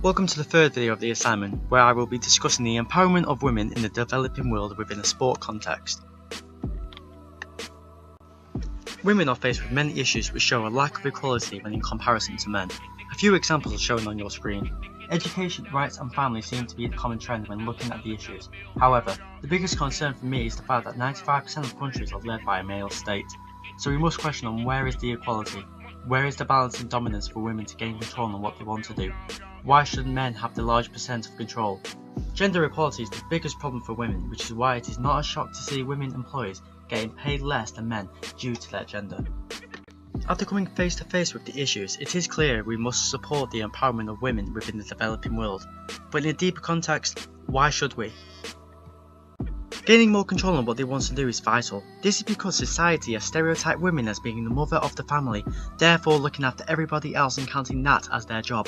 Welcome to the third video of the assignment, where I will be discussing the empowerment of women in the developing world within a sport context. Women are faced with many issues which show a lack of equality when in comparison to men. A few examples are shown on your screen. Education, rights and family seem to be the common trend when looking at the issues. However, the biggest concern for me is the fact that 95% of countries are led by a male state. So we must question on where is the equality? Where is the balance and dominance for women to gain control on what they want to do? Why should men have the large percent of control? Gender equality is the biggest problem for women, which is why it is not a shock to see women employees getting paid less than men due to their gender. After coming face to face with the issues, it is clear we must support the empowerment of women within the developing world. But in a deeper context, why should we? Gaining more control on what they want to do is vital. This is because society has stereotyped women as being the mother of the family, therefore looking after everybody else and counting that as their job.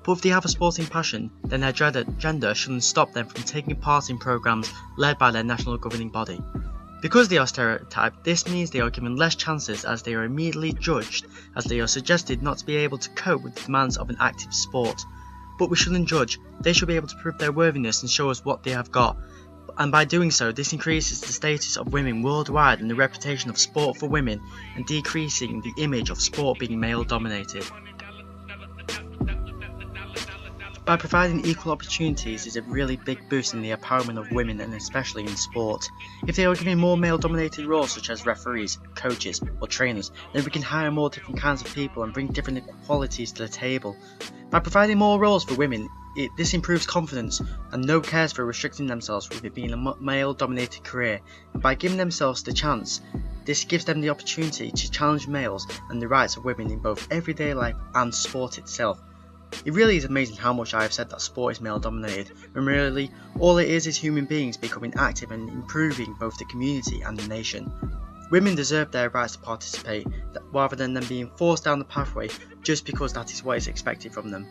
But if they have a sporting passion, then their gender shouldn't stop them from taking part in programs led by their national governing body. Because they are stereotyped, this means they are given less chances as they are immediately judged, as they are suggested not to be able to cope with the demands of an active sport. But we shouldn't judge, they should be able to prove their worthiness and show us what they have got. And by doing so, this increases the status of women worldwide and the reputation of sport for women, and decreasing the image of sport being male dominated. By providing equal opportunities is a really big boost in the empowerment of women, and especially in sport. If they are given more male dominated roles such as referees, coaches or trainers, then we can hire more different kinds of people and bring different qualities to the table. By providing more roles for women, this improves confidence, and no one cares for restricting themselves with it being a male dominated career. And by giving themselves the chance, this gives them the opportunity to challenge males and the rights of women in both everyday life and sport itself. It really is amazing how much I have said that sport is male dominated, when really all it is human beings becoming active and improving both the community and the nation. Women deserve their rights to participate, rather than them being forced down the pathway just because that is what is expected from them.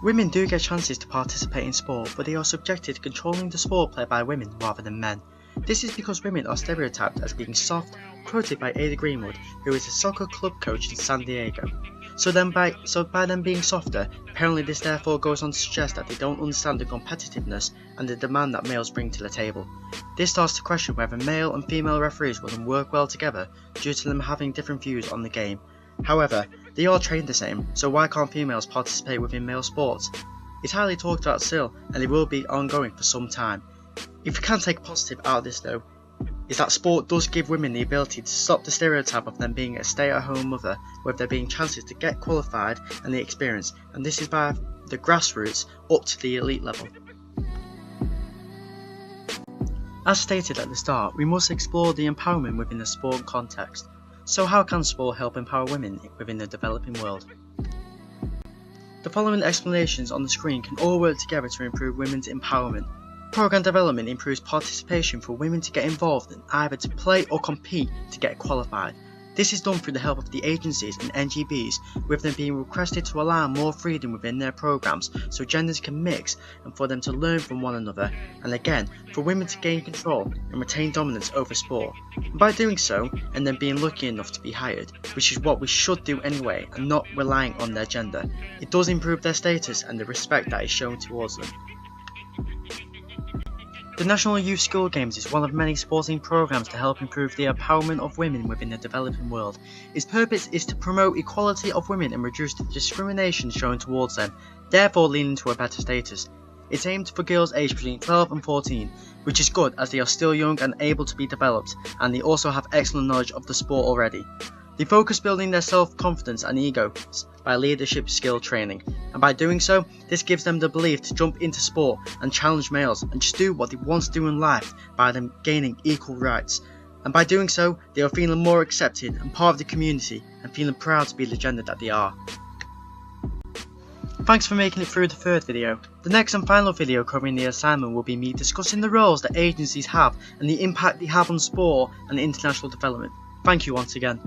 Women do get chances to participate in sport, but they are subjected to controlling the sport played by women rather than men. This is because women are stereotyped as being soft, quoted by Ada Greenwood, who is a soccer club coach in San Diego. So by them being softer, apparently this therefore goes on to suggest that they don't understand the competitiveness and the demand that males bring to the table. This starts to question whether male and female referees wouldn't work well together due to them having different views on the game. However, they are trained the same, so why can't females participate within male sports? It's highly talked about still, and it will be ongoing for some time. If we can take positive out of this though, is that sport does give women the ability to stop the stereotype of them being a stay-at-home mother, with there being chances to get qualified and the experience, and this is by the grassroots up to the elite level. As stated at the start, we must explore the empowerment within the sport context. So how can sport help empower women within the developing world? The following explanations on the screen can all work together to improve women's empowerment. Program development improves participation for women to get involved in either to play or compete to get qualified. This is done through the help of the agencies and NGBs, with them being requested to allow more freedom within their programs so genders can mix and for them to learn from one another, and again for women to gain control and retain dominance over sport. And by doing so, and then being lucky enough to be hired, which is what we should do anyway and not relying on their gender, it does improve their status and the respect that is shown towards them. The National Youth Skill Games is one of many sporting programs to help improve the empowerment of women within the developing world. Its purpose is to promote equality of women and reduce the discrimination shown towards them, therefore leading to a better status. It's aimed for girls aged between 12 and 14, which is good as they are still young and able to be developed, and they also have excellent knowledge of the sport already. They focus building their self-confidence and egos by leadership skill training, and by doing so, this gives them the belief to jump into sport and challenge males and just do what they want to do in life by them gaining equal rights. And by doing so, they are feeling more accepted and part of the community and feeling proud to be the gender that they are. Thanks for making it through the third video. The next and final video covering the assignment will be me discussing the roles that agencies have and the impact they have on sport and international development. Thank you once again.